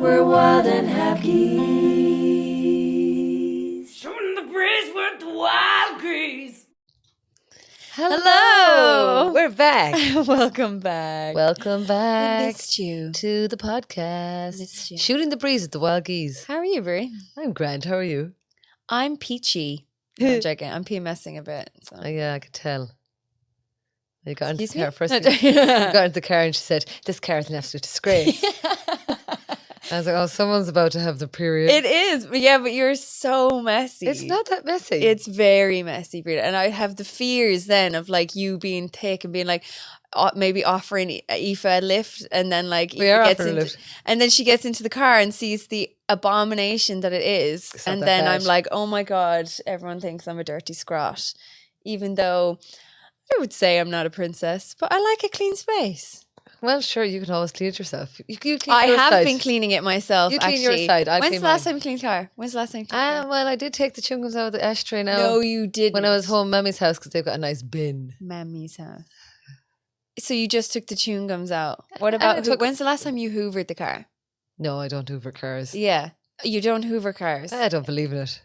We're wild and half geese. Shooting the breeze with the wild geese. Hello. We're back. Welcome back. Welcome back. I missed you. To the podcast. Missed you. Shooting the breeze with the wild geese. How are you, Brie? I'm grand. How are you? I'm peachy. No, I'm joking. I'm PMSing a bit. So. Oh, yeah, I could tell. You got into the Excuse car me? first. You got into the car and she said, "This car is an absolute disgrace." I was like, "Oh, someone's about to have the period." It is. But yeah, but you're so messy. It's not that messy. It's very messy, Breda. And I have the fears then of like you being thick and being like, maybe offering Aoife a lift, and then like We Aoife are gets offering a into, lift. and then she gets into the car and sees the abomination that it is, It's not and that then bad. I'm like, oh my god, everyone thinks I'm a dirty scrot, even though I would say I'm not a princess, but I like a clean space. Well, sure, you can always clean it yourself. You clean I your have side. been cleaning it myself. You clean actually. your side, I'll When's clean the last mine. time you cleaned car? When's the last time you cleaned car? Well, I did take the chewing-gums out of the ashtray now. No, you didn't. When I was home, Mummy's house, because they've got a nice bin. Mammy's house. So you just took the chewing gums out. What I about took- when's the last time you hoovered the car? No, I don't hoover cars. Yeah. You don't hoover cars. I don't believe in it.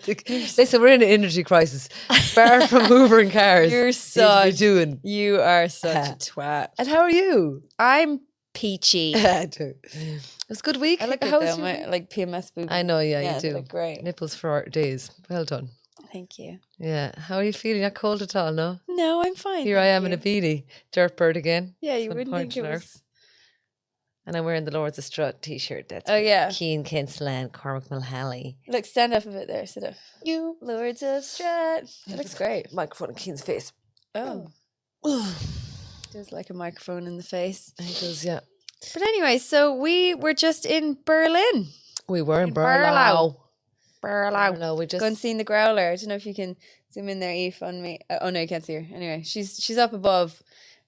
Listen, we're in an energy crisis. Far from hoovering cars. You're is such we doing. You are such a twat. And how are you? I'm peachy. I do. It was a good week. I look good How though. was your My week? like PMS boob. I know, yeah, Yeah, you they do. look great. Nipples for days. Well done. Thank you. Yeah. How are you feeling? Not cold at all, no? No, I'm fine. Here I thank am in a you. beanie. Dirt bird again. Yeah, you Some wouldn't think it point in was. And I'm wearing the Lords of Strut t-shirt. That's Oh, yeah. Keen Kinsland, Cormac Mulhalley. Look, stand up a bit there, sit up. You. Lords of Strut. It looks great. Microphone in Keen's face. Oh. There's like a microphone in the face. He goes, yeah. But anyway, so we were just in Berlin. We were in Berlau. Berlau. No, we just... Go and see the growler. I don't know if you can zoom in there, Eve, on me. Oh no, you can't see her. Anyway, she's up above.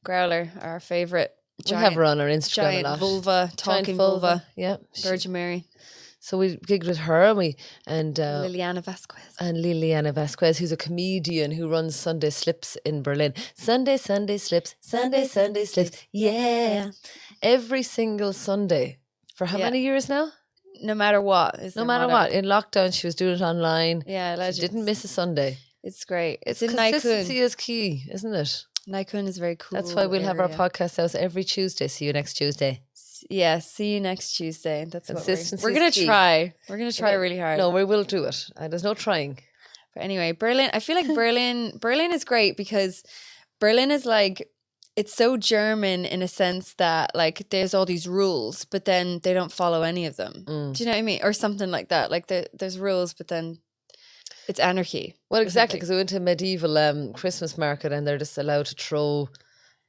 Growler, our favourite. We have her on our Instagram a Giant lot. vulva, talking vulva. Yeah. Virgin Mary. So we gigged with her and Liliana Vasquez. and Liliana Vasquez, who's a comedian who runs Sunday Slips in Berlin. Sunday Slips, Sunday Slips. Yeah. Every single Sunday. For how Yeah. many years now? No matter what. Is No their matter motto. what. In lockdown, she was doing it online. Yeah, She legends. didn't miss a Sunday. It's great. It's in Consistency Naikun. is key, isn't it? Naikun is very cool. That's why we'll have our area. podcast out every Tuesday. See you next Tuesday. Yeah, see you next Tuesday. That's what Consistency we're is gonna key. try. We're gonna try really hard. No, we will do it. There's no trying. But anyway, Berlin, I feel like Berlin is great because Berlin is like, it's so German in a sense that like there's all these rules, but then they don't follow any of them. Mm. Do you know what I mean? Or something like that. Like there's rules, but then it's anarchy. Well, or exactly, something. because we went to a medieval Christmas market and they're just allowed to throw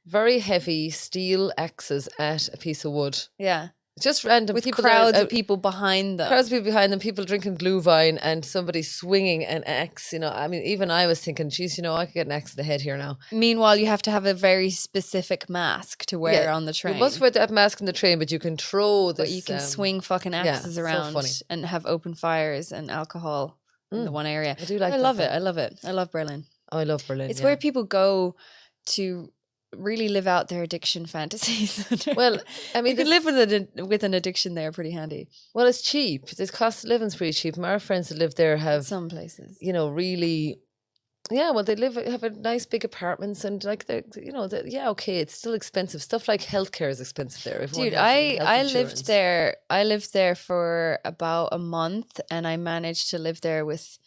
very heavy steel axes at a piece of wood. Yeah. Just random With people crowds there, of people behind them. crowds of people behind them, people drinking Glühwein and somebody swinging an axe. You know, I mean, even I was thinking, geez, you know, I could get an axe in the head here now. Meanwhile, you have to have a very specific mask to wear Yeah, on the train. You must wear that mask on the train, but you can throw this. But you can swing fucking yeah, axes so around funny. and have open fires and alcohol in the one area. I do like I that love it. fact. I love it. I love Berlin. Oh, I love Berlin. It's yeah. where people go to really live out their addiction fantasies. Well, I mean, you can live with an addiction there pretty handy. well, it's cheap. The cost of living's pretty cheap. Our friends that live there have, Some places. you know, really, yeah. Well, they have a nice big apartments and like they, you know, yeah. Okay, it's still expensive. Stuff like healthcare is expensive there. Everyone Dude, has health I insurance. lived there. I lived there for about a month, and I managed to live there with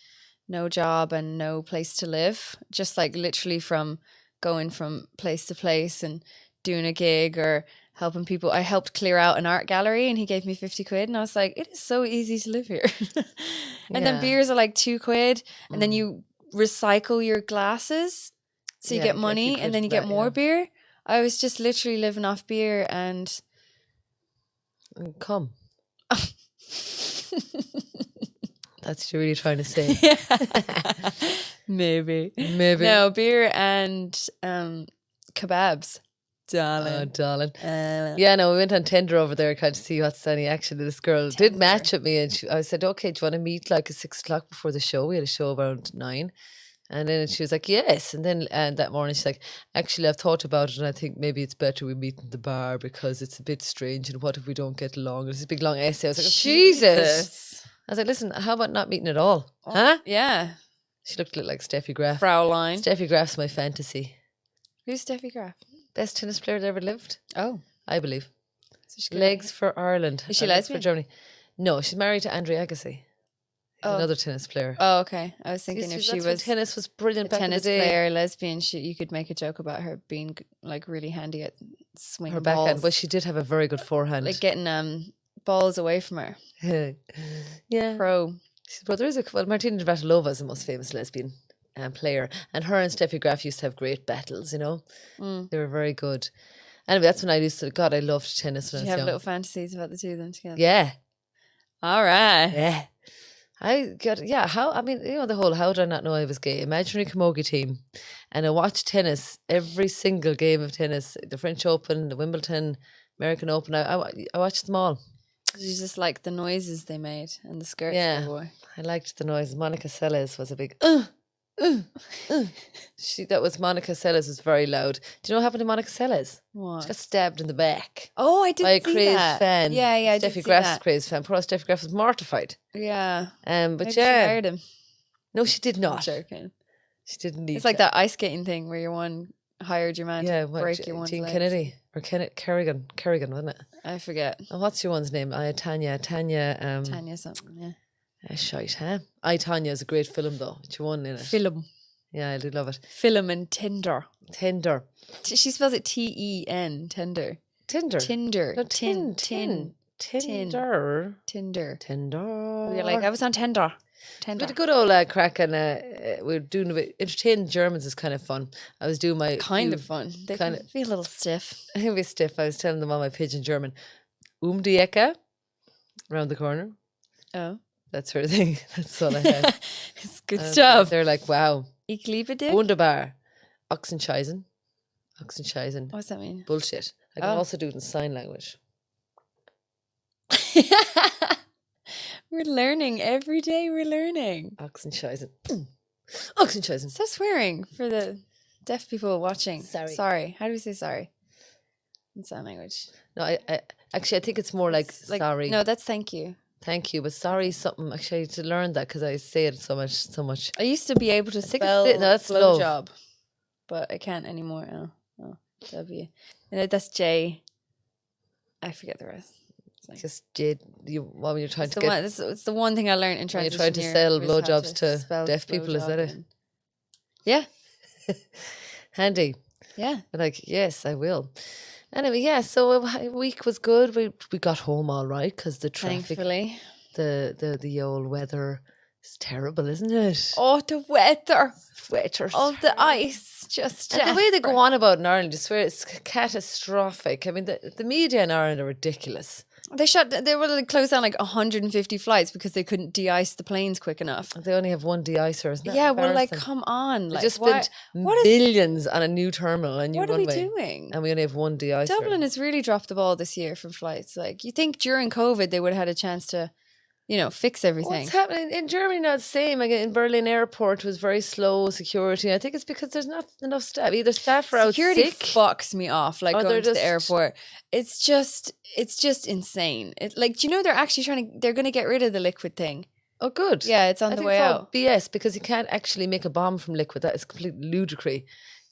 no job and no place to live. Just like literally from going from place to place and doing a gig or helping people. I helped clear out an art gallery, and he gave me 50 quid, and I was like, it is so easy to live here. And then Yeah. beers are like 2 quid, and then you recycle your glasses, so you Yeah, get get a few money, quid and then for you get that, more yeah. beer. I was just literally living off beer and Come. That's what you're really trying to say. maybe. Maybe. No, beer and kebabs. Oh, Darling. darling. Yeah, no, we went on Tinder over there, kind of see what's any action. This girl did match with me, and I said, "Okay, do you want to meet like at 6 o'clock before the show?" We had a show around 9, And then she was like, yes. And then that morning she's like, actually, I've thought about it and I think maybe it's better we meet in the bar because it's a bit strange. And what if we don't get along? It's a big long essay. I was like, Jesus. I was like, listen, how about not meeting at all? Huh? Yeah. She looked a little like Steffi Graf. Fraulein. Steffi Graf's my fantasy. Who's Steffi Graf? Best tennis player that ever lived, Oh. I believe. So Legs for Ireland. Is she legs for lesbian? Germany. No, she's married to Andre Agassi. Oh. Another tennis player. Oh, okay. I was thinking if That's she when was tennis was brilliant a back in the tennis day. player, lesbian, you could make a joke about her being like really handy at swinging Her backhand. balls. Well, she did have a very good forehand. Like getting balls away from her. yeah. Pro. But there is Martina Navratilova is the most famous lesbian player. And her and Steffi Graf used to have great battles, you know. They were very good. Anyway, that's when I used to, God, I loved tennis Did when you I was have young. little fantasies about the two of them together? Yeah. All right. Yeah. The whole, how did I not know I was gay? Imaginary camogie team. And I watched tennis, every single game of tennis, the French Open, the Wimbledon, American Open. I watched them all. You just like the noises they made and the skirts Yeah. they wore. I liked the noise. Monica Seles was a big, Monica Seles was very loud. Do you know what happened to Monica Seles? What? She got stabbed in the back. Oh, I did by a see crazed that. fan. Yeah, I did Steffi see Graf's that. crazed fan. Poor Steffi Graf was mortified. Yeah. But Maybe she yeah. married him. No, she did I'm not. joking. She didn't need It's like that ice skating thing where your one hired your man to break your one's Jean legs. Kennedy. Or Kerrigan, wasn't it? I forget. And what's your one's name? Tanya. Tanya something, yeah. Shite, huh? Tanya is a great film though. It's your one in it. Film. Yeah, I do love it. Film and Tinder. Tinder. She spells it T-E-N. Tinder. Tinder. Tinder. No, Tinder. Tinder. Tinder. Tinder. You're like, I was on Tinder. We had a good old crack and we're doing a bit, entertaining Germans is kind of fun. I was doing my Kind of fun. They kind can be a little stiff. I can be stiff. I was telling them all my pidgin German. Die Ecke, around the corner. Oh. That's her thing. That's all I had. It's good stuff. They're like, wow. Ich liebe dich. Wunderbar. Ochsenscheisen. Ochsenscheisen. What's that mean? Bullshit. I can also do it in sign language. We're learning. Every day we're learning. Ochsenscheisen. Ochsenscheisen. Stop swearing for the deaf people watching. Sorry. Sorry. How do we say sorry? In sign language. No, I actually, I think it's more like sorry. No, that's thank you. Thank you, but sorry is something actually I need to learn that because I say it so much. I used to be able to think it's spell that's love. blowjob, but I can't anymore. Oh, W. And that's J. I forget the rest. Just when you're trying It's to the get one. It's the one thing I learned in when transition. you're trying to year, sell was how blowjobs to spell deaf people, is that blowjob it? Yeah, Handy. yeah. I'm like, yes, I will. Anyway, yeah. So a week was good. We got home all right because the traffic, Thankfully. the old weather is terrible, isn't it? Oh, the weather. Weather. Oh, the ice. Just And the way they go on about it in Ireland, I swear it's catastrophic. I mean, the media in Ireland are ridiculous. They were like closed down like 150 flights because they couldn't de-ice the planes quick enough. They only have one de-icer, isn't that Yeah, well, like, embarrassing? come on. They Like, just spent billions on a new terminal, a new what are we runway. doing? And we only have one de-icer. Dublin has really dropped the ball this year for flights. Like, you think during COVID they would have had a chance to, fix everything. What's happening in Germany now? It's the same. Like in Berlin airport it was very slow security. I think it's because there's not enough staff. Either staff are out Security sick. fucks me off. Like Or going they're to the just- airport, it's just insane. Do you know they're actually they're going to get rid of the liquid thing? Oh, good. Yeah, it's on I the think way it's all out. BS because you can't actually make a bomb from liquid. That is completely ludicrous.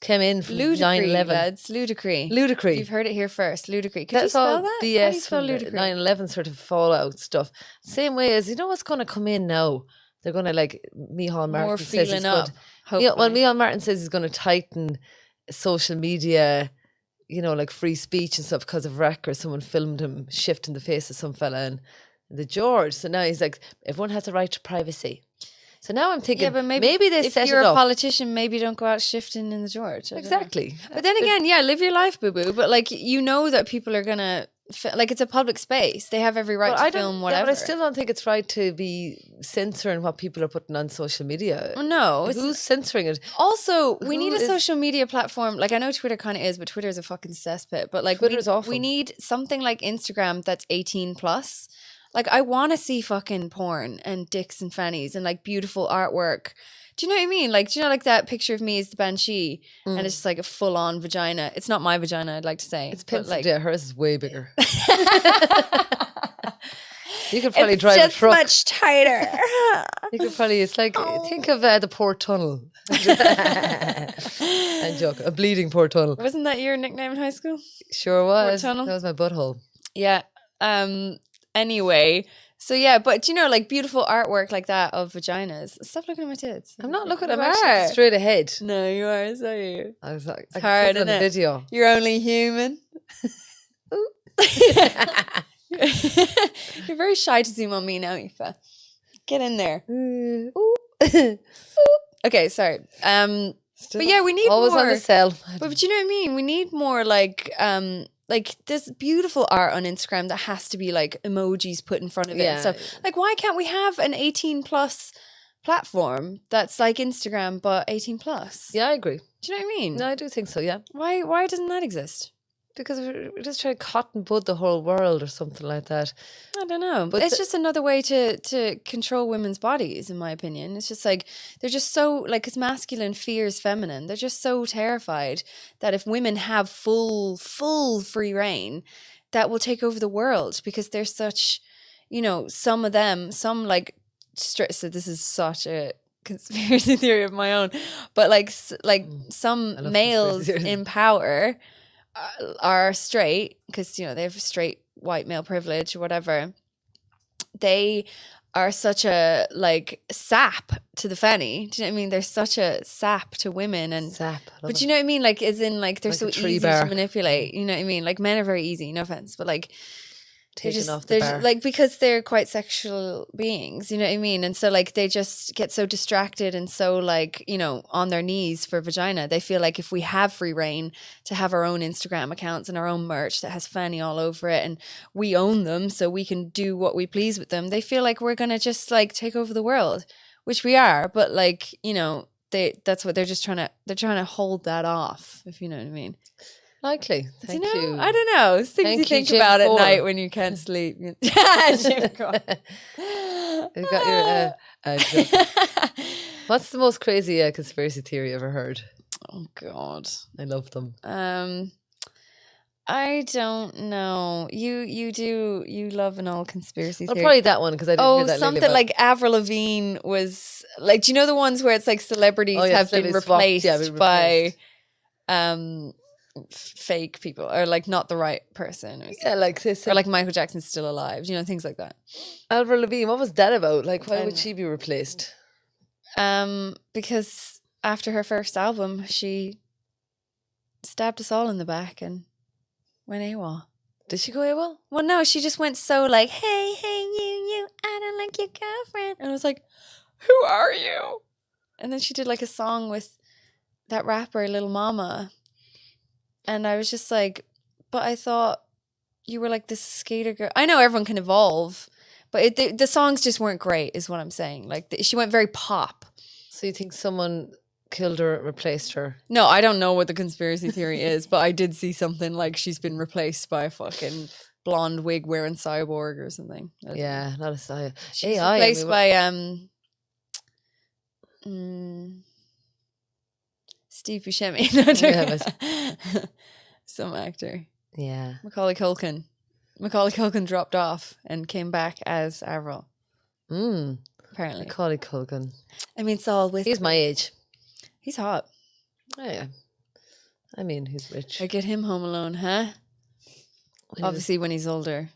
Came in from Ludicrous, 9/11. lads. Ludicrous. Ludicrous. You've heard it here first. Ludicrous. Could you That's spell all that? BS How do you spell from the ludicrous? 9/11 sort of fallout stuff. Same way as what's going to come in now. They're going to Micheál Martin More says he's feeling going up. to, Hopefully. Micheál Martin says he's going to tighten social media, like free speech and stuff because of Wrecker. Someone filmed him shifting the face of some fella in the George. So now he's like, everyone has a right to privacy. So now I'm thinking, Yeah, but maybe they if set you're it a up. politician, maybe don't go out shifting in the George. I don't know. Exactly. But then again, yeah, live your life, boo boo. But that people are gonna it's a public space. They have every right to film whatever. But I still don't think it's right to be censoring what people are putting on social media. Well, no, Who's censoring it? Also, we need a is- social media platform. Like, I know Twitter kind of is, but Twitter is a fucking cesspit. But Twitter's awful. we need something like Instagram that's 18 plus. Like, I want to see fucking porn and dicks and fannies and like beautiful artwork. Do you know what I mean? Like, do you know, like that picture of me as the banshee and it's just like a full on vagina? It's not my vagina, I'd like to say. It's but penciled. like, Yeah, hers is way bigger. You could probably drive a just truck. much tighter. You could probably, it's like, think of the Port Tunnel. And joke, a bleeding Port Tunnel. Wasn't that your nickname in high school? Sure was. Tunnel? That was my butthole. Yeah. Anyway, so yeah, but you know, like beautiful artwork like that of vaginas. Stop looking at my tits. I'm not looking, I'm You actually are. straight ahead. No, you are. So you. I was like, It's I hard, can see it on the innit? video. You're only human. You're very shy to zoom on me now, Aoife. Get in there. Okay, sorry. But yeah, we need always more. on the cell. But you know what I mean? We need more like this beautiful art on Instagram that has to be like emojis put in front of it and stuff. Like, why can't we have an 18 plus platform that's like Instagram but 18 plus? Yeah, I agree. Do you know what I mean? No, I do think so, yeah. Why doesn't that exist? Because we're just trying to cotton bud the whole world or something like that. I don't know. But It's just another way to control women's bodies, in my opinion. It's just like, they're just so, like, because masculine fears feminine. They're just so terrified that if women have full free reign, that will take over the world because they're such, you know, some of them, some like, so this is such a conspiracy theory of my own, but like some males in power are straight because, you know, they have straight white male privilege or whatever. They are such a like sap to the fanny. Do you know what I mean? They're such a sap to women and Sap. but you know what I mean? Like, as in like they're Like so a tree easy bark. to manipulate. You know what I mean? Like, men are very easy. No offense, but like Taking off the bar. like, because they're quite sexual beings, you know what I mean? And so like they just get so distracted and so like, you know, on their knees for vagina. They feel like if we have free reign to have our own Instagram accounts and our own merch that has fanny all over it and we own them so we can do what we please with them, they feel like we're gonna just like take over the world, which we are, but like, you know, that's what they're trying to hold that off, if you know what I mean. Likely. Thank you. I don't know. It's things Thank you you, think Jim about at Ford. night when you can't sleep. Jim Ford. You got your, joke. What's the most crazy conspiracy theory you ever heard? Oh God. I love them. I don't know. You love an old conspiracy Well, theory. probably that one because I didn't hear that lately, something but- like Avril Lavigne was like. Do you know the ones where it's like celebrities have been celebrities swapped, replaced been by fake people or like not the right person, Yeah, like this. or like Michael Jackson's still alive. You know, things like that. Avril Lavigne, what was that about? Like, why I would know. she be replaced? Because after her first album, she stabbed us all in the back and went AWOL. Did she go AWOL? Well, no, she just went so like, hey, you, I don't like your girlfriend. And I was like, who are you? And then she did like a song with that rapper, Lil Mama. And I was just like, but I thought you were like this skater girl. I know everyone can evolve, but the songs just weren't great, is what I'm saying. Like, she went very pop. So you think someone killed her, replaced her? No, I don't know what the conspiracy theory is, but I did see something like she's been replaced by a fucking blonde wig wearing cyborg or something. I don't know. Yeah, not a science. She's AI. replaced by Steve Buscemi. No, Yeah, some actor. Yeah. Macaulay Culkin. Macaulay Culkin dropped off and came back as Avril, apparently. Macaulay Culkin. I mean, it's all with. He's my age. He's hot. Oh, yeah. I mean, he's rich. I get him Home Alone, huh? He was- Obviously, when he's older,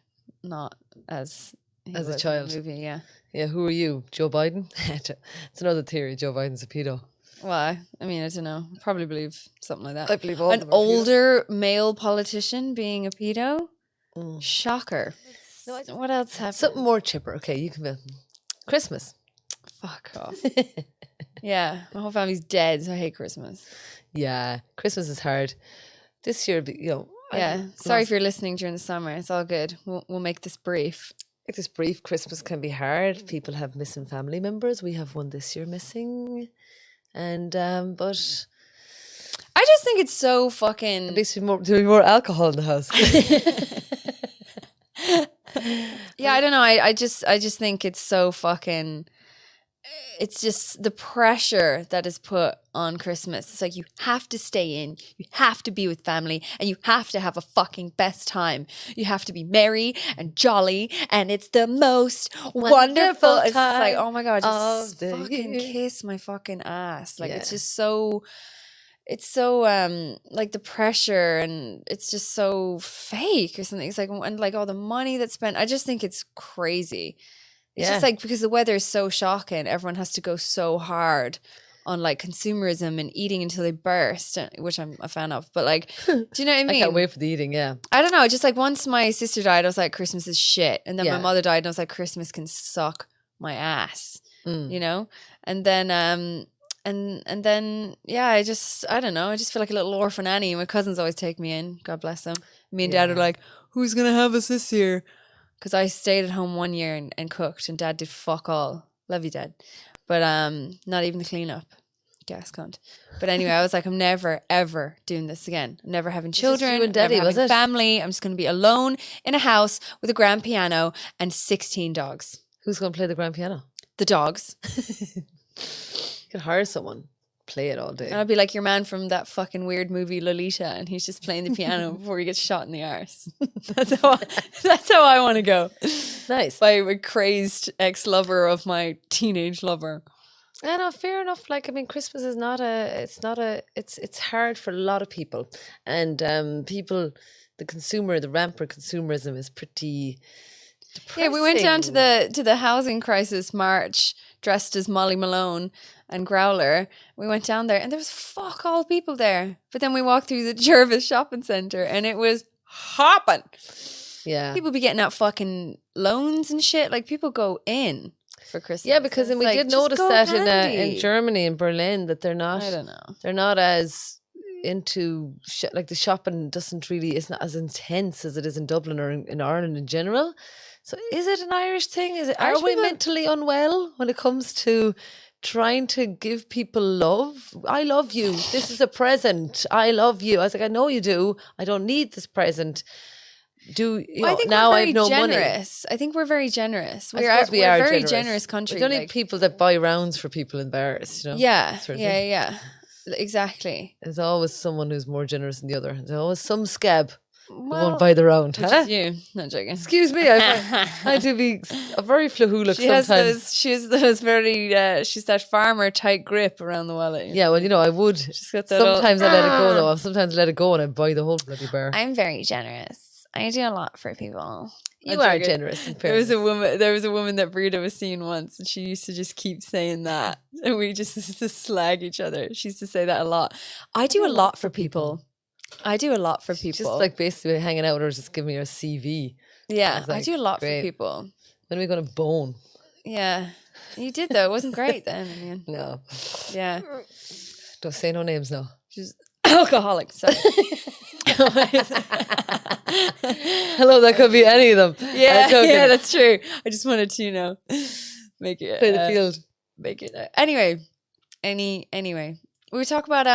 not as he As a was in the child. movie, yeah. Yeah, who are you? Joe Biden? It's another theory. Joe Biden's a pedo. Why? I mean, I don't know. Probably believe something like that. I believe all An of them are pedos. older male politician being a pedo? Mm. Shocker. No, What else happened? Something more chipper. Okay, you can be. Christmas. Fuck off. Yeah, my whole family's dead, so I hate Christmas. Yeah, Christmas is hard. This year, you know. Yeah, sorry if you're listening during the summer. It's all good. We'll make this brief. Like this brief Christmas can be hard. People have missing family members. We have one this year missing. And, but I just think it's so fucking... at least there'll be more alcohol in the house. Yeah, I don't know. I just think it's so fucking. It's just the pressure that is put on Christmas. It's like you have to stay in, you have to be with family, and you have to have a fucking best time. You have to be merry and jolly, and it's the most wonderful. It's just like, oh my god, just fucking kiss my fucking ass. Like it's just so. It's so like the pressure, and it's just so fake or something. It's like, and like all the money that's spent. I just think it's crazy. It's just like because the weather is so shocking, everyone has to go so hard on like consumerism and eating until they burst, which I'm a fan of. But like, do you know what I mean? I can't wait for the eating. Yeah, I don't know. Just like once my sister died, I was like, Christmas is shit, and then my mother died, and I was like, Christmas can suck my ass, you know. And then and then I don't know. I just feel like a little orphan Annie. My cousins always take me in. God bless them. Me and Dad are like, who's gonna have us this year? Because I stayed at home 1 year and cooked, and Dad did fuck all. Love you, Dad. But not even the cleanup. Gas cunt. But anyway, I was like, I'm never, ever doing this again. I'm never having children. You and Daddy, never was having it? family. I'm just going to be alone in a house with a grand piano and 16 dogs. Who's going to play the grand piano? The dogs. You could hire someone, play it all day. And I'll be like your man from that fucking weird movie Lolita, and he's just playing the piano before he gets shot in the arse. That's how I want to go. Nice. By a crazed ex-lover of my teenage lover. I know, fair enough. Like, I mean, Christmas is it's hard for a lot of people. And the rampant consumerism is pretty depressing. Yeah, we went down to the housing crisis march dressed as Molly Malone and Growler. We went down there and there was fuck all people there. But then we walked through the Jervis shopping centre and it was hopping. Yeah. People be getting out fucking loans and shit. Like people go in for Christmas. Yeah, because and we did notice that in Germany, in Berlin, that they're not. I don't know. They're not as into like the shopping it's not as intense as it is in Dublin or in Ireland in general. So is it an Irish thing? Are we mentally unwell when it comes to trying to give people love? I love you. This is a present. I love you. I was like, I know you do. I don't need this present. I think now I have no generous. Money. I think we're very generous. We are a very generous country. We don't need people that buy rounds for people in bars, you know? Yeah, yeah. Exactly. There's always someone who's more generous than the other. There's always some scab who won't buy the round. Which is you. Not joking. Excuse me. I do be a very flahoolik sometimes. She has those very, she's that farmer tight grip around the wallet. Yeah, well, you know, I would. Sometimes I let it go though. Sometimes I let it go and I buy the whole bloody bar. I'm very generous. I do a lot for people. You are generous. There was a woman that Breda was seeing once, and she used to just keep saying that, and we just used to slag each other. She used to say that a lot. I do a lot for people. I do a lot for people. Just like basically hanging out with her, just give me her CV. Yeah, like, I do a lot great. for people. When are we going to bone? Yeah, you did though. It wasn't great then. I mean, no. Yeah. Don't say no names now. She's alcoholic. Sorry. Hello, that could be any of them. Yeah, that's true. I just wanted to, make it play the field. Make it anyway. Anyway, we were talking about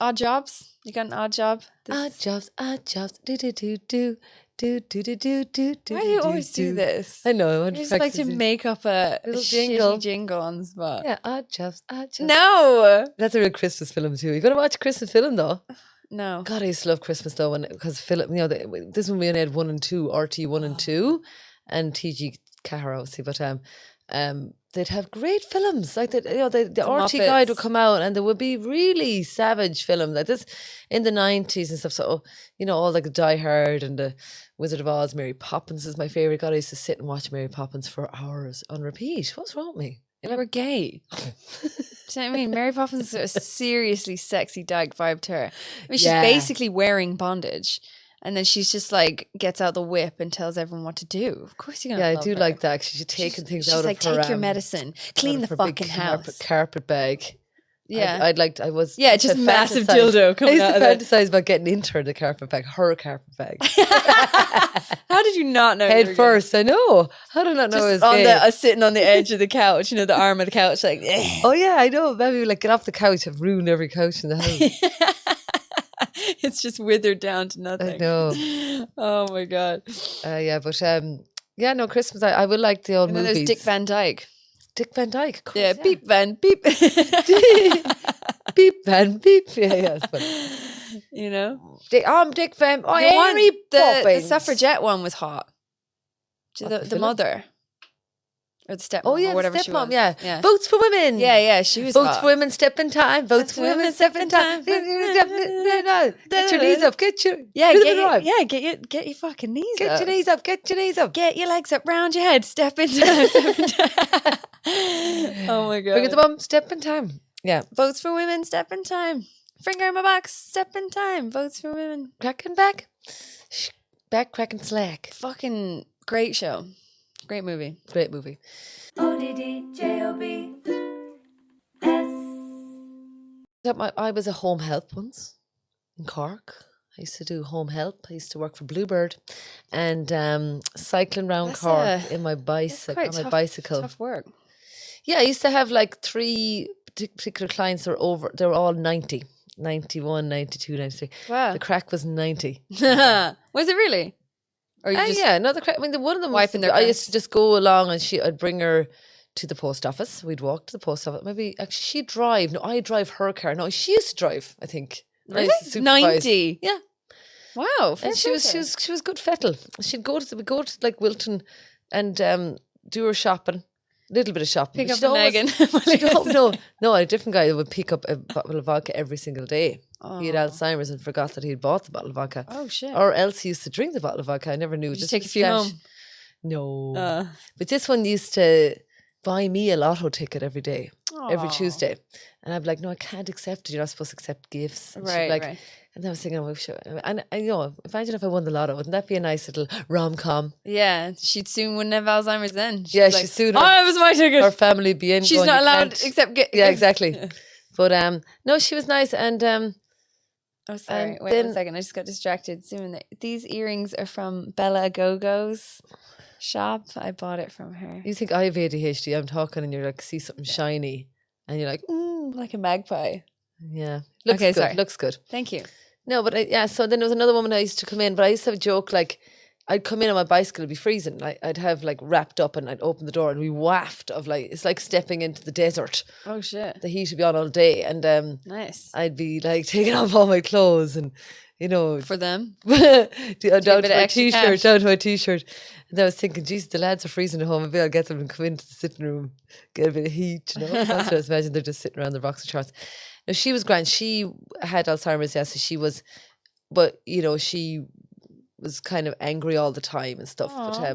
odd jobs. You got an odd job? Odd jobs. Do. Why do you always do this? I know. I just like to make up a little jingle on the spot. Yeah, odd jobs. No, that's a real Christmas film too. You got to watch a Christmas film though. No. God, I used to love Christmas though, because Philip, this one we only had 1 and 2, RT 1 and 2, and TG Cahar obviously, but they'd have great films like that. The RT Muppets. Guide would come out, and there would be really savage films like this in the 90s and stuff. So all like the Die Hard and the Wizard of Oz. Mary Poppins is my favorite. God, I used to sit and watch Mary Poppins for hours on repeat. What's wrong with me? You were gay. Do you know what I mean? Mary Poppins is a seriously sexy dag vibe to her. I mean, she's basically wearing bondage. And then she's just like, gets out the whip and tells everyone what to do. Of course you're going to I do her. like that. She's taking things out of her. She's like, take your medicine. Clean the fucking house. Carpet bag. Yeah. Yeah, just massive dildo coming out of it. I used to fantasize about getting into the carpet bag, her carpet bag. How did you not know? Head first, I know. How did I not know it was gay? Sitting on the edge of the couch, the arm of the couch, like. Oh yeah, I know. Maybe like get off the couch. I've ruined every couch in the house. It's just withered down to nothing. I know. Oh my god. Yeah, but Yeah, no, Christmas. I will like the old And then movies. there's Dick Van Dyke. Dick Van Dyke. Of course, Yeah, beep Van beep. Beep Van Beep. Yeah, it's funny. You know, I'm Dick Van. Oh, the one, Henry the Poppins. suffragette one was hot. What, The the villain? mother or the stepmom. Oh yeah, or whatever the she stepmom. was. Yeah, votes for women. Yeah, she was Votes hot. for women, step in time. Votes for women, step in time. Get your knees up. Get your Get your fucking knees Get up. your knees up. Get your knees up. Get your legs up round your head. Step into time. Oh my god. Bring it the bum. Step in time. Yeah. Votes for women, step in time. Finger in my box, step in time. Votes for women. Cracking back. Back cracking slack. Fucking great show. Great movie. Great movie. I was a home help once in Cork. I used to do home help. I used to work for Bluebird and cycling around That's Cork in my That's quite bicycle. tough work. Yeah, I used to have like 3 particular clients that were over. They were all 90, 91, 92, 93. Wow. The crack was 90. Was it really? Or you just Yeah, no, the crack. I mean, one of them wiping their I used cracks? to just go along and I'd bring her to the post office. We'd walk to the post office. Maybe actually she'd drive. No, I drive her car. No, she used to drive, I think. And I used to supervise. 90? Yeah. Wow. And she was good fettle. We'd go to like Wilton and do her shopping. Little bit of shopping. Pick but up she'd a always- Megan. no, a different guy that would pick up a bottle of vodka every single day. He had Oh. Alzheimer's and forgot that he'd bought the bottle of vodka. Oh shit. Or else he used to drink the bottle of vodka. I never knew. Just take a few splash. home. No. But this one used to buy me a lotto ticket every day, every Aw. Tuesday. And I'd be like, no, I can't accept it. You're not supposed to accept gifts. And she'd be Right, like, right. And then I was thinking, and you know, imagine if I won the lotto. Wouldn't that be a nice little rom-com? Yeah, she'd soon wouldn't have Alzheimer's then. She'd Yeah, be like, she'd soon Oh, have- it was my ticket. Her family be in. She's going, not "You allowed can't." except get. Yeah, exactly. But no, she was nice. And Oh, sorry. And Wait then- 1 second. I just got distracted. These earrings are from Bella Gogo's shop. I bought it from her. you think I have ADHD. I'm talking and you're like, see something shiny. And you're like, Like a magpie. yeah. Looks Okay, good. sorry. Looks good. Thank you. No, but so then there was another woman I used to come in, but I used to have a joke like I'd come in on my bicycle, it'd be freezing. I'd have like wrapped up and I'd open the door and we waft of like, it's like stepping into the desert. Oh shit. The heat would be on all day. And Nice. I'd be like taking off all my clothes and, you know, For them. down bit of to my extra t-shirt, cash. down to my t-shirt. And I was thinking, geez, the lads are freezing at home. Maybe I'll get them and come into the sitting room, get a bit of heat, you know. That's what I was imagining. They're just sitting around their boxer shorts. Now, she was grand. She had Alzheimer's, yes, so she was, but, you know, she was kind of angry all the time and stuff. Aw.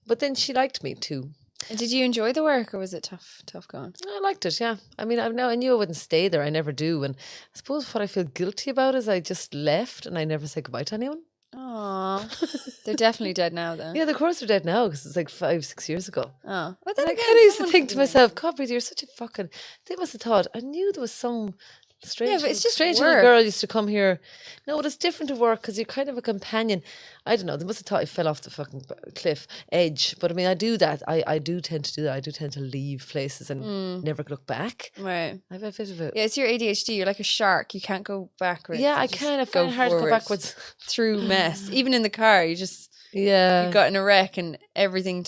But then she liked me too. And did you enjoy the work or was it tough going? I liked it, yeah. I mean, I knew I wouldn't stay there. I never do. And I suppose what I feel guilty about is I just left and I never said goodbye to anyone. Aw. They're definitely dead now though. Yeah, of course they're dead now because it's like 5-6 years ago. Oh. But And then I again, kind of used to someone think could to be myself, God, Breda, you're such a fucking. They must have thought, I knew there was some strange, but it's just strange work. little girl used to come here. No, but it's different to work because you're kind of a companion. I don't know. They must have thought I fell off the fucking cliff edge. But I mean, I do that. I do tend to do that. I do tend to leave places and never look back. Right. I have a bit of a. Yeah, it's your ADHD. You're like a shark. You can't go backwards. Yeah, You I just kind of find it hard to go forward backwards. through mess. Even in the car, you Yeah. got in a wreck and everything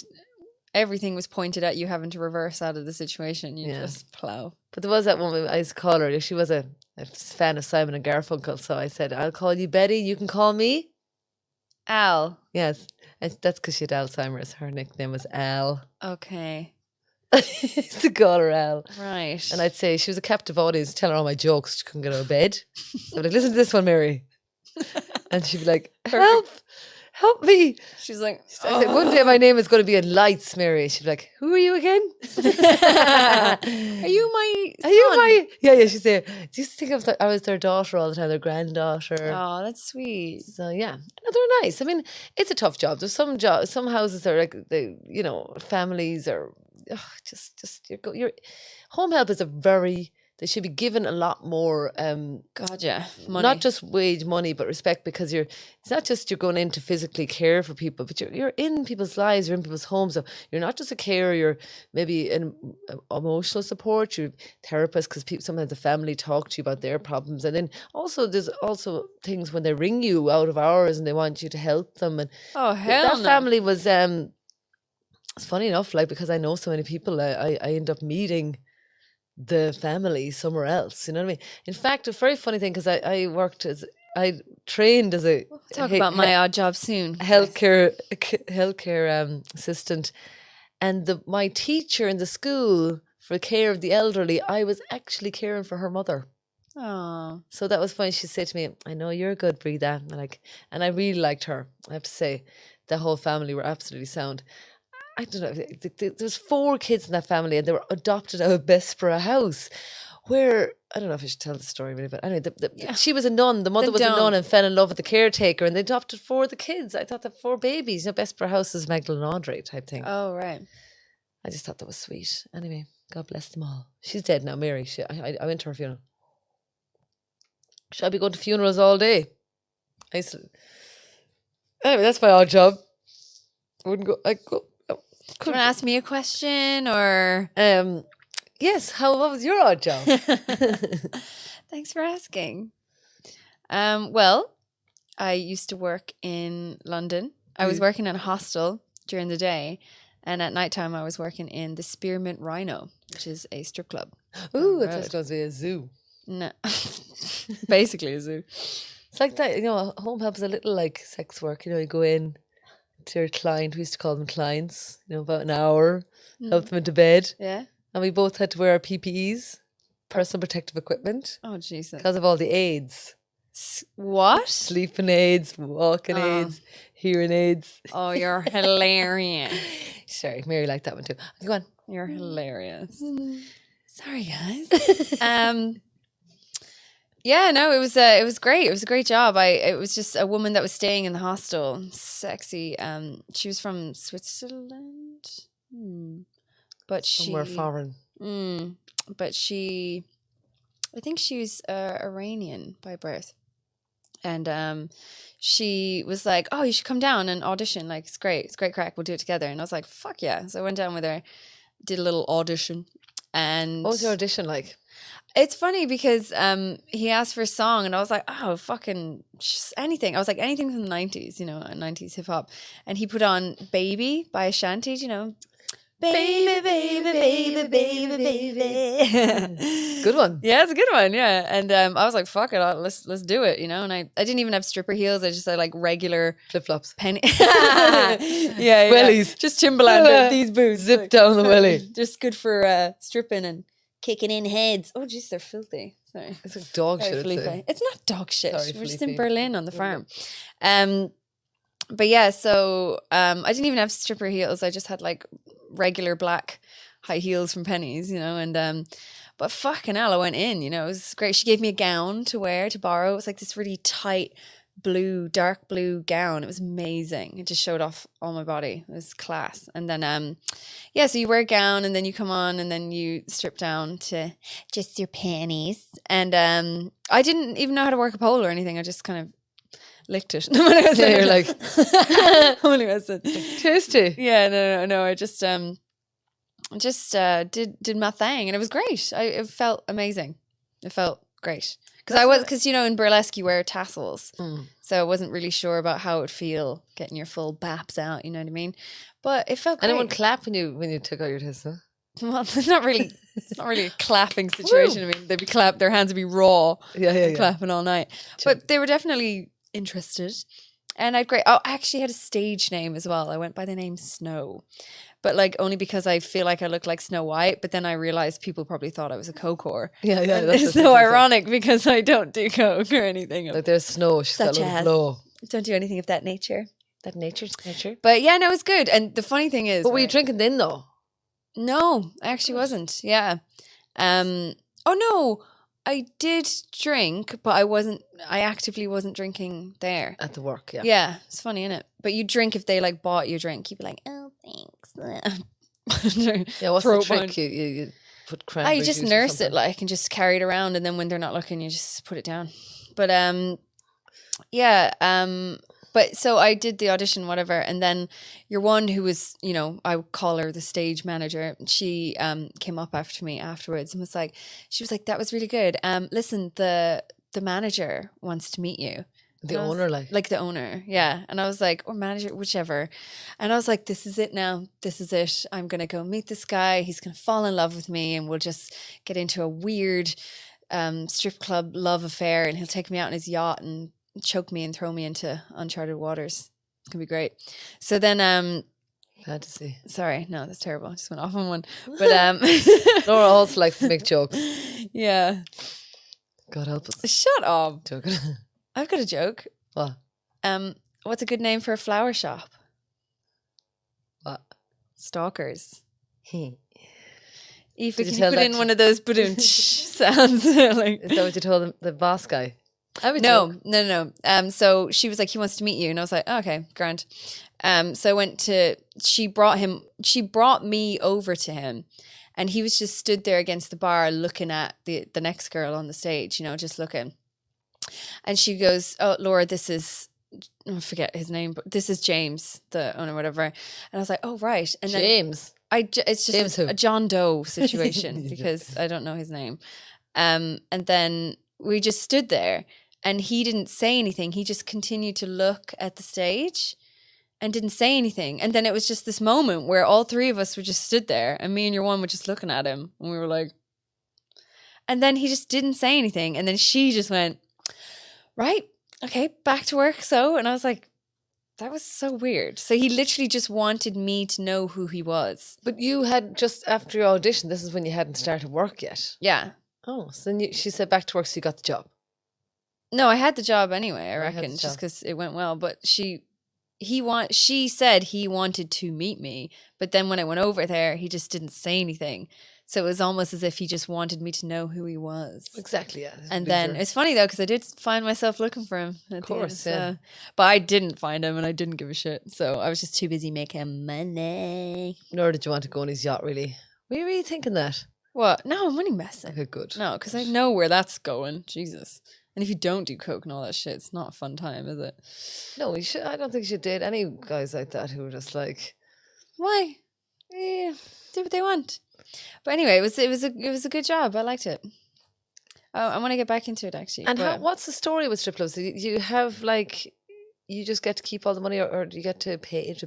was pointed at you having to reverse out of the situation. You Yeah. just plow. But there was that woman, I used to call her, she was a fan of Simon and Garfunkel. So I said, I'll call you Betty. You can call me. Al. Yes. And that's because she had Alzheimer's. Her nickname was Al. Okay. I used to call her Al. Right. And I'd say she was a captive audience, tell her all my jokes. She couldn't get out of bed. So I'd like, listen to this one, Mary. And she'd be like, help me. She's like, I said, one day my name is going to be in lights, Mary. She'd be like, who are you again? Are you my Are you son? my... Yeah, she'd say, do you think I was their daughter all the time, their granddaughter? Oh, that's sweet. So yeah, no, they're nice. I mean, it's a tough job. There's some jobs, some houses are like families are just your home help is a very. They should be given a lot more. God, yeah. Money. Not just wage money, but respect because it's not just you're going in to physically care for people, but you're in people's lives, you're in people's homes. So you're not just a carer, you're maybe an emotional support, you're therapist because sometimes the family talk to you about their problems. And then also there's also things when they ring you out of hours and they want you to help them. And Oh, hell that no. family was it's funny enough, like, because I know so many people, I end up meeting the family somewhere else. You know what I mean? In fact, a very funny thing, because I trained as a Talk about my odd job soon. healthcare assistant, and my teacher in the school for care of the elderly, I was actually caring for her mother. Oh, So that was funny. She said to me, "I know you're good, Breda," and I really liked her. I have to say, the whole family were absolutely sound. I don't know. There was 4 kids in that family, and they were adopted out of Bessborough House, where I don't know if I should tell the story really, but anyway, she was a nun. The mother was a nun and fell in love with the caretaker, and they adopted 4 of the kids. I thought that 4 babies. Bessborough House is Magdalene Andre type thing. oh, right. I just thought that was sweet. Anyway, God bless them all. She's dead now, Mary. I went to her funeral. Should I be going to funerals all day? Anyway, that's my odd job. I wouldn't go. I go. Do you want to ask me a question or? Yes. What was your odd job? Thanks for asking. Well, I used to work in London. I was working in a hostel during the day, and at nighttime I was working in the Spearmint Rhino, which is a strip club. Ooh, it's supposed to be a zoo. No, basically a zoo. It's like that, home help is a little like sex work. You go in to your client. We used to call them clients. About an hour, help them into bed. Yeah. And we both had to wear our PPEs, personal protective equipment. Oh, Jesus. Because of all the aids. What? Sleeping aids, walking aids, hearing aids. Oh, you're hilarious. Sorry, Mary liked that one too. Go on. You're hilarious. Sorry, guys. Yeah, no, it was great. It was a great job. It was just a woman that was staying in the hostel. Sexy. She was from Switzerland. But somewhere foreign. But I think she was Iranian by birth. And she was like, "Oh, you should come down and audition. Like, it's great crack. We'll do it together." And I was like, "Fuck yeah!" So I went down with her, did a little audition. And what was your audition like? It's funny because he asked for a song, and I was like, "Oh, fucking just anything." I was like, anything from the 90s, 90s hip hop. And he put on "Baby" by Ashanti, Baby, baby, baby, baby, baby. Good one. Yeah, it's a good one. Yeah. And I was like, fuck it, let's do it, And I didn't even have stripper heels. I just had like regular flip-flops. penny. yeah. Wellies. Just Timberland, these boots. Zip down the welly. Just good for stripping and kicking in heads. Oh, jeez, they're filthy. Sorry. It's like dog shit. It's not dog shit. Sorry, we're just in Berlin on the farm. Yeah. But yeah, so I didn't even have stripper heels. I just had like regular black high heels from Pennies, and but fucking hell, I went in, it was great. She gave me a gown to wear, to borrow. It was like this really tight dark blue gown. It was amazing. It just showed off all my body. It was class. And then so you wear a gown, and then you come on, and then you strip down to just your panties. And I didn't even know how to work a pole or anything. I just kind of licked it. You're like, only listen. Tasty. Yeah, no. I just did my thing, and it was great. It felt amazing. It felt great because in burlesque you wear tassels, so I wasn't really sure about how it would feel getting your full baps out. You know what I mean? But it felt great. Anyone clap when you took out your tassel? Well, it's not really a clapping situation. I mean, their hands would be raw. Yeah. Clapping all night. Sure. But they were definitely interested, and I actually had a stage name as well. I went by the name Snow, but like only because I feel like I look like Snow White. But then I realized people probably thought I was a coke whore. Yeah. It's so ironic because I don't do coke or anything. Like there's Snow, she's got a little flow. Don't do anything of that nature. That nature. But yeah, no, it's good. And the funny thing is, but were you drinking then though? No, I actually wasn't. Yeah. Oh no. I did drink, but I actively wasn't drinking there. At the work, yeah. Yeah, it's funny, isn't it? But you drink if they like bought you a drink. You'd be like, "Oh, thanks." Yeah, what's the trick? You put cranberry juice. I just nurse it and just carry it around, and then when they're not looking, you just put it down. But but so I did the audition, whatever, and then your one who was, I would call her the stage manager. She came up after me afterwards and was like, "That was really good. Listen, the manager wants to meet you." The And I was- owner, like the owner, yeah. And I was like, or manager, whichever. And I was like, this is it now. This is it. I'm gonna go meet this guy. He's gonna fall in love with me, and we'll just get into a weird strip club love affair. And he'll take me out on his yacht and choke me and throw me into uncharted waters. It's gonna be great. So then, fantasy. sorry, no, that's terrible. I just went off on one. But Laura also likes to make jokes. yeah. God help us. Shut up. Joking. I've got a joke. What? What's a good name for a flower shop? What? Stalkers. He. Aoife, Did you can you tell put that in to- one of those boom sounds? Like, Is that what you told the boss guy? I would no, joke. no. So she was like, he wants to meet you, and I was like, oh, okay, grand. So I went to. She brought me over to him, and he was just stood there against the bar, looking at the next girl on the stage, just looking. And she goes, "Oh, Laura, this is." I forget his name, but this is James, the owner, whatever. And I was like, "Oh, right." And then James. it's just James who? a John Doe situation because I don't know his name. And then we just stood there, and he didn't say anything. He just continued to look at the stage and didn't say anything. And then it was just this moment where all three of us were just stood there, and me and your one were just looking at him, and we were like, and then he just didn't say anything. And then she just went, right, okay, back to work. So, and I was like, that was so weird. So he literally just wanted me to know who he was. But you had just after your audition, this is when you hadn't started work yet. Yeah. Oh, so then she said back to work, so you got the job. No, I had the job anyway, I had the reckon, just job. because it went well. But she said he wanted to meet me. But then when I went over there, he just didn't say anything. So it was almost as if he just wanted me to know who he was. Exactly, yeah. And then it's funny though, because I did find myself looking for him. Of course, yeah. But I didn't find him, and I didn't give a shit. So I was just too busy making money. Nor did you want to go on his yacht, really. Were you really thinking that? What? No, I'm only messing. Okay, good. No, because I know where that's going. Jesus. And if you don't do coke and all that shit, it's not a fun time, is it? No, you should. I don't think you should date any guys like that who were just like, Why? Do what they want. But anyway, it was a good job. I liked it. Oh, I want to get back into it actually. and but- what's the story with strip clubs? Do you have like, you just get to keep all the money, or do you get to pay to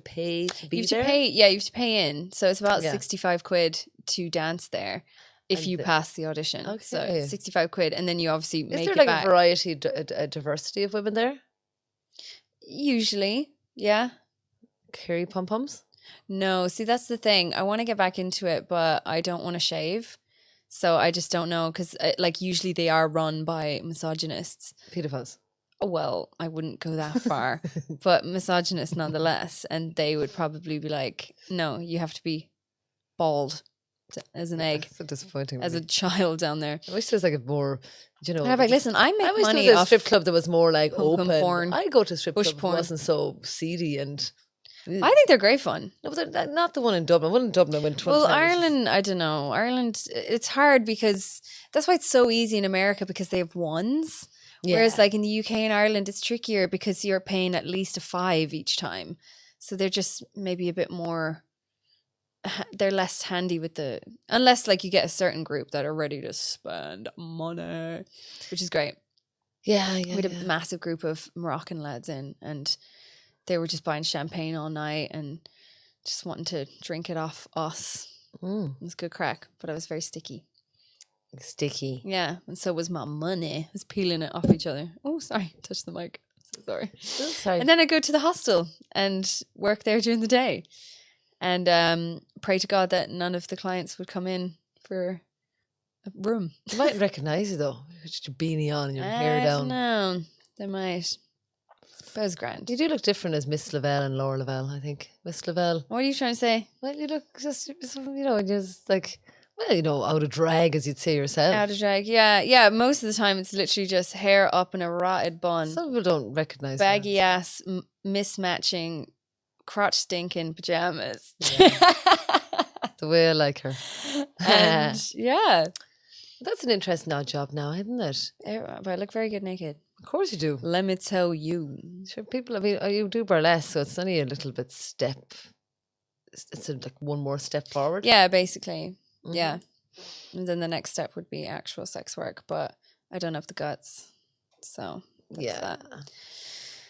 be you have there? to pay. Yeah, you have to pay in. So it's about Yeah. 65 quid to dance there if And you pass the audition. So Okay. it's 65 quid, and then you obviously Is make there it like back. a variety, a diversity of women there? Usually, yeah. Carry pom poms? No, see, that's the thing. I want to get back into it, but I don't want to shave. So I just don't know, because like usually they are run by misogynists. Pedophiles. Well, I wouldn't go that far, but misogynist nonetheless. And they would probably be like, no, you have to be bald as an egg, So disappointing. as a really. child down there. I wish there was like a more, And I'm like, listen, I I make wish there money was a off strip club that was more like pum-pum open. porn, I go to a strip bush club that porn. wasn't so seedy and. I think they're great fun. No, but not the one in Dublin. One in Dublin I went 20 Well, times. Ireland, I don't know. Ireland, it's hard because that's why it's so easy in America, because they have ones. Whereas like in the UK and Ireland, it's trickier because you're paying at least a £5 each time. So they're just maybe a bit more, they're less handy with unless like you get a certain group that are ready to spend money, which is great. Yeah, We had a massive group of Moroccan lads in, and they were just buying champagne all night and just wanting to drink it off us. Mm, It was good crack, but I was very sticky. sticky. Yeah, and so was my money. I was peeling it off each other. Oh, sorry, touched the mic. So sorry. Oh, sorry. And then I go to the hostel and work there during the day, and pray to God that none of the clients would come in for a room. They might recognise you though. With your beanie on and your hair down. No, they might. But it was grand. You do look different as Miss Lavelle and Laura Lavelle, I think. Miss Lavelle. What are you trying to say? Well, you look just like, well, out of drag, as you'd say yourself. Out of drag. Yeah. Most of the time, it's literally just hair up in a rotted bun, Some people don't recognise baggy ass, mismatching, crotch stinking pajamas. the way I like her. And yeah, That's an interesting odd job now, isn't it? but I look very good naked. Of course you do. Let me tell you. Sure, people, I mean, you do burlesque, so it's only a little bit step. It's like one more step forward. Yeah, basically. Mhm. Yeah. And then the next step would be actual sex work, but I don't have the guts. So That's that.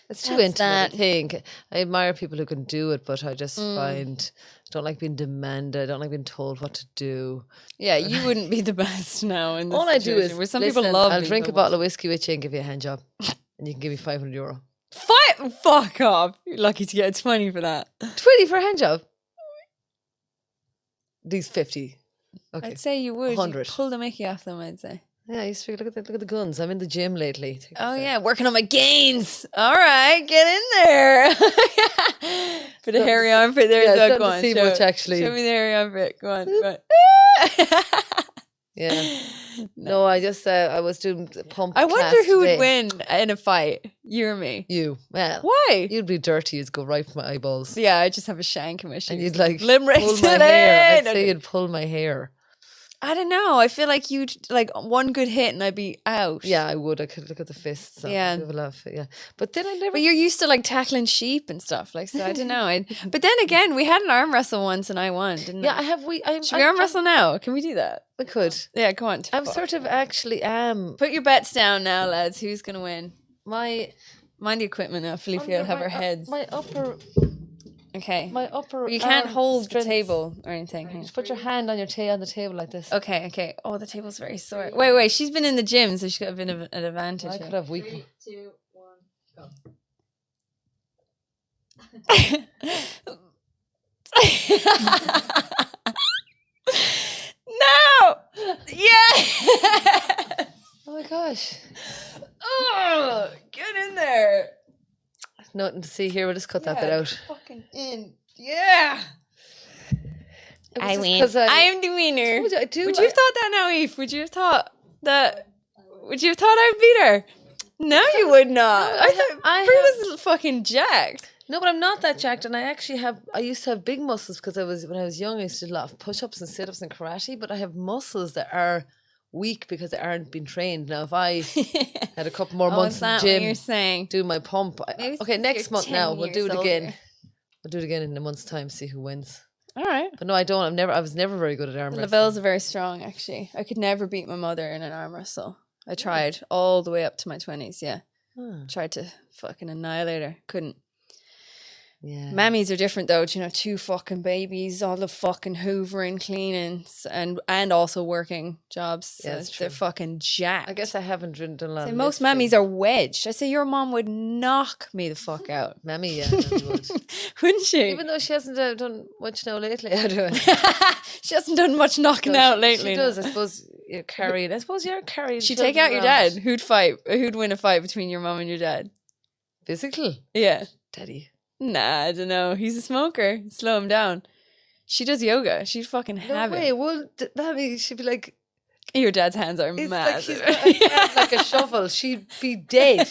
It's too That's intimate, that. I think. I admire people who can do it, but I just find I don't like being demanded. I don't like being told what to do. Yeah, you wouldn't be the best now in this All I do situation, is where some listen, people love I'll being drink a told bottle of whiskey with you and give you a hand job, and you can give me €500. Fuck off. You're lucky to get 20 for that. 20 for a hand job. These 50. Okay. I'd say you would. You'd 100. pull the Mickey off them, I'd say. Yeah, I used to look at the guns. I'm in the gym lately. Take Oh this out. yeah, working on my gains. All right, get in there. Bit of hairy armpit there. Yeah, as well. it's Go not on, to see show, much, actually. show me the hairy armpit. Go on, go on. Yeah. No, I just I was doing the pump. I wonder class who today. would win in a fight. You or me? You. Well, Why? you'd be dirty. You'd go right for my eyeballs. Yeah, I just have a shank in my shoes. And you'd like Limerick pull my hair. I'd today. say you'd pull my hair. I don't know. I feel like you'd like one good hit and I'd be out. Yeah, I would. I could look at the fists. Yeah. Have a laugh. Yeah. But then I never. But you're used to like tackling sheep and stuff. Like, so I don't know. But then again, we had an arm wrestle once and I won, didn't Yeah, I? I have. Should we arm wrestle now? Can we do that? I could. Yeah, go on. I'm sort of actually Put your bets down now, lads. Who's going to win? my Mind the equipment now. Felipe will have our heads. My upper. Okay. My upper. But you can't arm hold strength- the table or anything. Hang on. Just put your hand on your on the table like this. Okay, okay. Oh, the table's very sore. Wait. She's been in the gym, so she's got a bit of an advantage. I here. could have weak. 3, 2, 1, go. No! Yeah! Oh my gosh. Oh, get in there. Nothing to see here. We'll just cut that bit out. Fucking in. Yeah. It was I just win. 'cause I'm the winner. Told you I do. Would you have thought that now, Eve? Would you have thought that? Would you have thought I'd beat her? No, you would not. No, I thought Brie was fucking jacked. No, but I'm not that jacked, and I used to have big muscles because when I was young, I used to do a lot of push-ups and sit-ups and karate, but I have muscles that are weak because they aren't being trained. Now, if I had a couple more months is in that the what gym, you're saying? doing my pump. Maybe Okay, since next you're month 10 now, we'll do years it again. older. We'll do it again in a month's time, see who wins. All right. But no, I don't. I was never very good at arm The wrestling. Lavelle's are very strong, actually. I could never beat my mother in an arm wrestle. I tried all the way up to my 20s, yeah. Tried to fucking annihilate her. Couldn't. Yeah. Mammies are different though, do you know, 2 fucking babies, all the fucking hoovering, cleaning, and also working jobs. Yeah, So that's they're true. fucking jacked. I guess I haven't done a lot Say of most lifting. mammies are wedged. I say your mom would knock me the fuck out. Mammy, yeah. Mammy would. Wouldn't she? Even though she hasn't done much now lately. I don't. She hasn't done much knocking out lately. She does. I suppose you're carrying. I suppose you're carrying. She'd take children out your around. dad. Who'd fight? Who'd win a fight between your mom and your dad? Physical. Yeah. Daddy. Nah, I don't know. He's a smoker. Slow him down. She does yoga. She'd fucking No have way. it. Well, that means she'd be like, Your dad's hands are it's mad. like he's got a hand like a shovel. She'd be dead.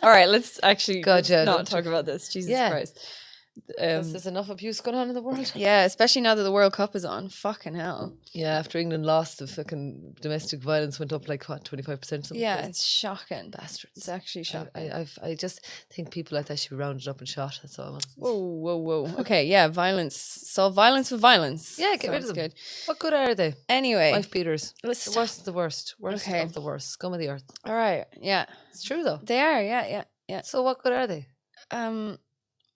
All right, let's actually God, yeah, not don't talk about this. Jesus Yeah. Christ. There's enough abuse going on in the world. Yeah, especially now that the World Cup is on. Fucking hell. Yeah, after England lost, the fucking domestic violence went up like what, 25% something. Yeah, crazy. it's shocking. Bastards. It's actually shocking. I just think people like that should be rounded up and shot. That's all I want. Whoa. Okay, yeah, violence. Solve violence with violence. Yeah, get rid of Sounds them. good. What good are they? Anyway, Wife beaters. let's The worst of the worst. Worst Okay. of the worst. Scum of the earth. all right. Yeah, It's true though. they are. Yeah. So what good are they?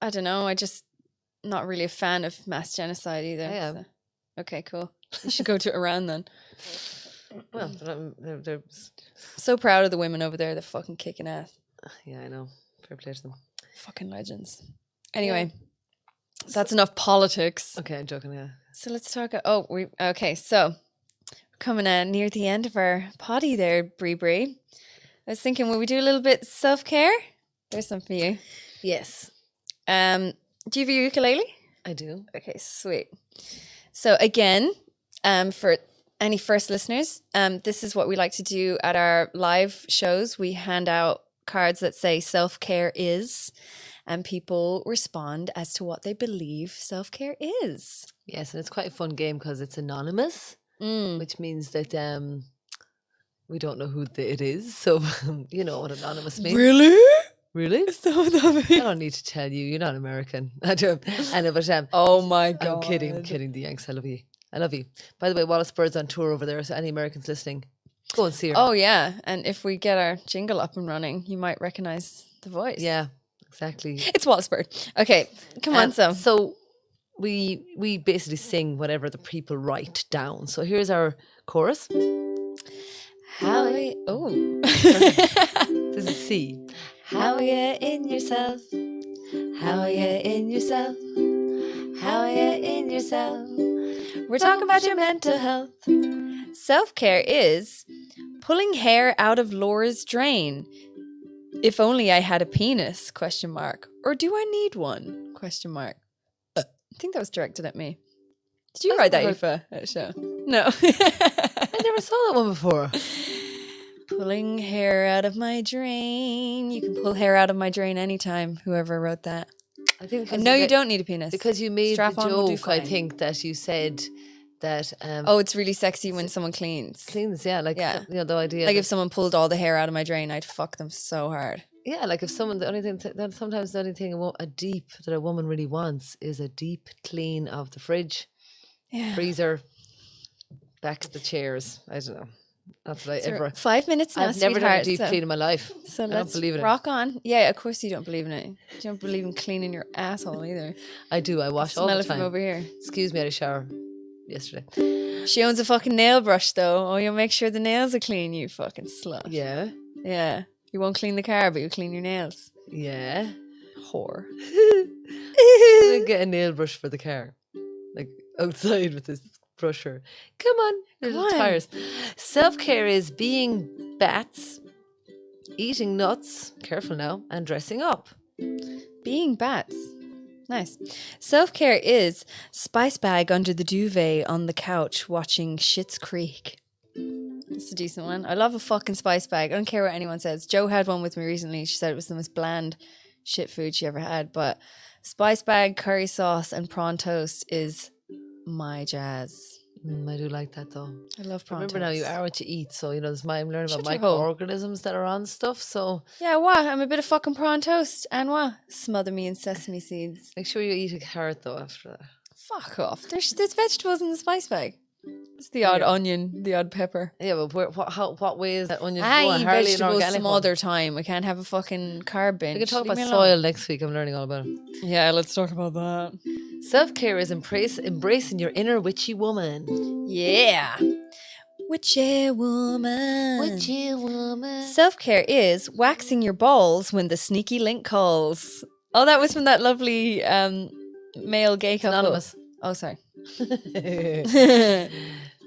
I don't know. I just not really a fan of mass genocide either. I am. so- Okay, cool. You should go to Iran then. Well, they're So proud of the women over there. They're fucking kicking ass. yeah, I know. Fair play to them. Fucking legends. Anyway, that's enough politics. Okay, I'm joking. Yeah. So let's talk. Okay. So we're coming near the end of our potty there, Brie. I was thinking, will we do a little bit self care? There's some for you. Yes, Do you have your ukulele? I do. Okay, sweet. So again, for any first listeners, this is what we like to do at our live shows. We hand out cards that say self-care is, and people respond as to what they believe self-care is. Yes, and it's quite a fun game because it's anonymous, which means that we don't know who it is. So you know what anonymous means. Really? Really? So that I don't need to tell you. You're not American. I do. I know, but Oh my I'm god! kidding. I'm kidding. The Yanks, I love you. I love you. By the way, Wallace Bird's on tour over there. So any Americans listening, Go and see her. Oh, yeah. And if we get our jingle up and running, you might recognize the voice. Yeah, exactly. It's Waltzbird. Okay, come on, So we basically sing whatever the people write down. So here's our chorus. How you... Oh. This is C. How you in yourself? How you in yourself? How you in yourself? We're talking about your mental health. Self-care is pulling hair out of Laura's drain. If only I had a penis, ? Or do I need one? ? I think that was directed at me. Did you write that, Aoife, at a show? No. I never saw that one before. Pulling hair out of my drain. You can pull hair out of my drain anytime, whoever wrote that. I think And no, you don't need a penis. because you made Strap the on will do joke. I fine. think that you said that. Oh, it's really sexy when someone cleans. Cleans, yeah, like Yeah. you know the idea. Like that- if someone pulled all the hair out of my drain, I'd fuck them so hard. yeah, like if someone the only thing that sometimes the only thing that a woman really wants is a deep clean of the fridge, Yeah. freezer, back of the chairs. I don't know. That's what I So ever. 5 minutes now, I've never done a sweetheart, deep so- clean in my life. So I don't let's believe in it. rock on. Yeah, of course you don't believe in it. You don't believe in cleaning your asshole either. I do. I wash all Smell the it from time. over here. Excuse me, I had a shower yesterday. She owns a fucking nail brush though. Oh, you'll make sure the nails are clean, you fucking slut. Yeah, Yeah. You won't clean the car, but you clean your nails. yeah. Whore. I get a nail brush for the car, like outside with this brusher. Come on, little on. tires. Self-care is being bats, eating nuts. Careful now, and dressing up. Being bats. Nice. Self-care is spice bag under the duvet on the couch watching Schitt's Creek. That's a decent one. I love a fucking spice bag. I don't care what anyone says. Jo had one with me recently. She said it was the most bland shit food she ever had. But spice bag, curry sauce, and prawn toast is my jazz. I do like that though. I love prawn Remember toast. now, you are what you eat. So you know, I'm learning Shut about your hole. microorganisms that are on stuff. So Yeah, what? I'm a bit of fucking prawn toast. And what? Smother me in sesame seeds. make sure you eat a carrot though after that. Fuck off. There's vegetables in the spice bag. It's the odd onion, the odd pepper. Yeah, but what way is that onion? I going? eat Hardly an vegetables organic some one. other time. I can't have a fucking carb binge. We can talk Leave about me alone. soil next week. I'm learning all about it. Yeah, let's talk about that. Self-care is embracing your inner witchy woman. Yeah. Witchy woman. Witchy woman. Self-care is waxing your balls when the sneaky link calls. Oh, that was from that lovely male gay couple. Anonymous. Oh, sorry.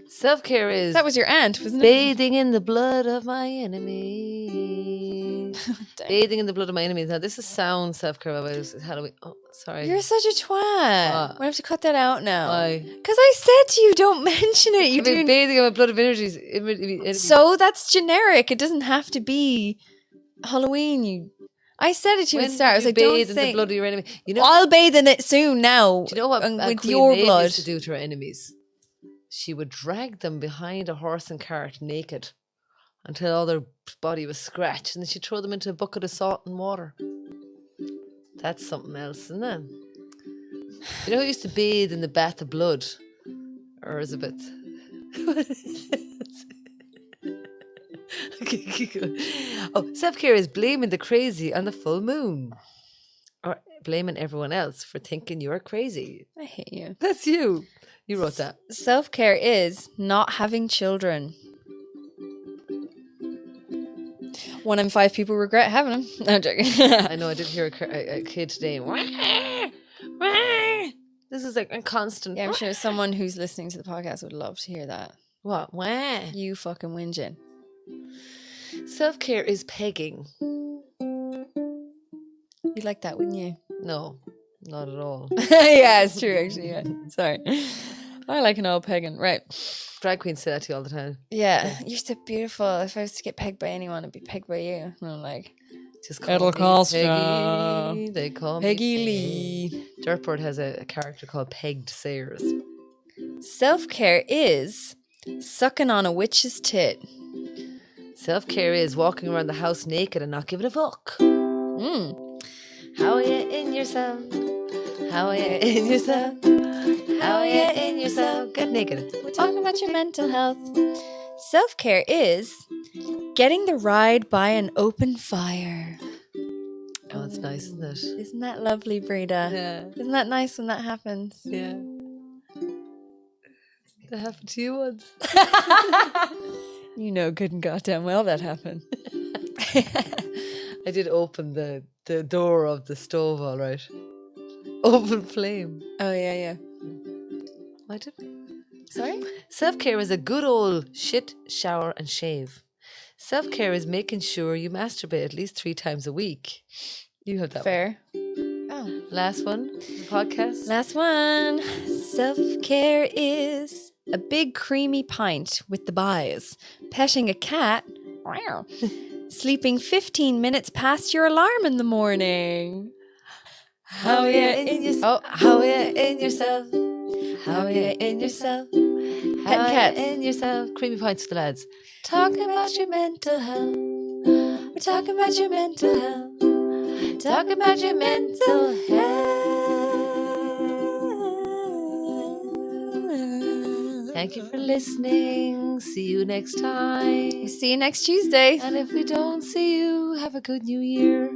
Self-care is That was your aunt, wasn't it? bathing in the blood of my enemies. Bathing in the blood of my enemies. Now, this is sound self-care. But it's Halloween. Oh, sorry. You're such a twat. We have to cut that out now. Why? Because I said to you, don't mention it. You I've been do. bathing in my blood of enemies. So that's generic. It doesn't have to be Halloween. I said it to you at the start. I was like, don't bathe in say. the blood of your enemy. You know, I'll bathe in it soon now. do you know what with Queen your Maeve blood. used to do to her enemies? She would drag them behind a horse and cart naked until all their body was scratched, and then she'd throw them into a bucket of salt and water. That's something else, isn't it? You know who used to bathe in the bath of blood? Elizabeth. Okay, keep going. Oh, self-care is blaming the crazy on the full moon. Or blaming everyone else for thinking you're crazy. I hate you. That's you. You wrote that. Self-care is not having children. 1 in 5 people regret having them. No, I'm joking. I know I did hear a kid today. This is like a constant. Yeah, I'm sure someone who's listening to the podcast would love to hear that. What? Wah. You fucking whinging. Self-care is pegging. You'd like that, wouldn't you? No, not at all. Yeah, it's true, actually. Yeah. Sorry. I like an old pagan. Right. Drag queens say that to you all the time. Yeah. You're so beautiful. If I was to get pegged by anyone, it'd be pegged by you. And I'm like, Just call It'll me cost Peggy. ya. They call Peggy me Lee. Dirtboard has a character called Pegged Sayers. Self-care is sucking on a witch's tit. Self-care is walking around the house naked and not giving a fuck. Mm. How are you in yourself? How are you in yourself? How are you in yourself? Get naked. We're talking about your mental health. Self-care is getting the ride by an open fire. Oh, it's nice, isn't it? Isn't that lovely, Breda? Yeah. Isn't that nice when that happens? Yeah. That happened to you once. You know good and goddamn well that happened. I did open the door of the stove, all right. Open flame. Oh, yeah. I did. Sorry? Self-care is a good old shit, shower and shave. Self-care is making sure you masturbate at least 3 times a week. You have that Fair. Oh. one. Last one, the podcast. Last one. Self-care is a big creamy pint with the boys, petting a cat, sleeping 15 minutes past your alarm in the morning. How you in yourself? How you in yourself? How you in yourself? How you cats. in yourself? Creamy pints for the lads. Talking about your mental health. We're talking about your mental health. Talking about your mental health. Thank you for listening. See you next time. See you next Tuesday. And if we don't see you, have a good new year.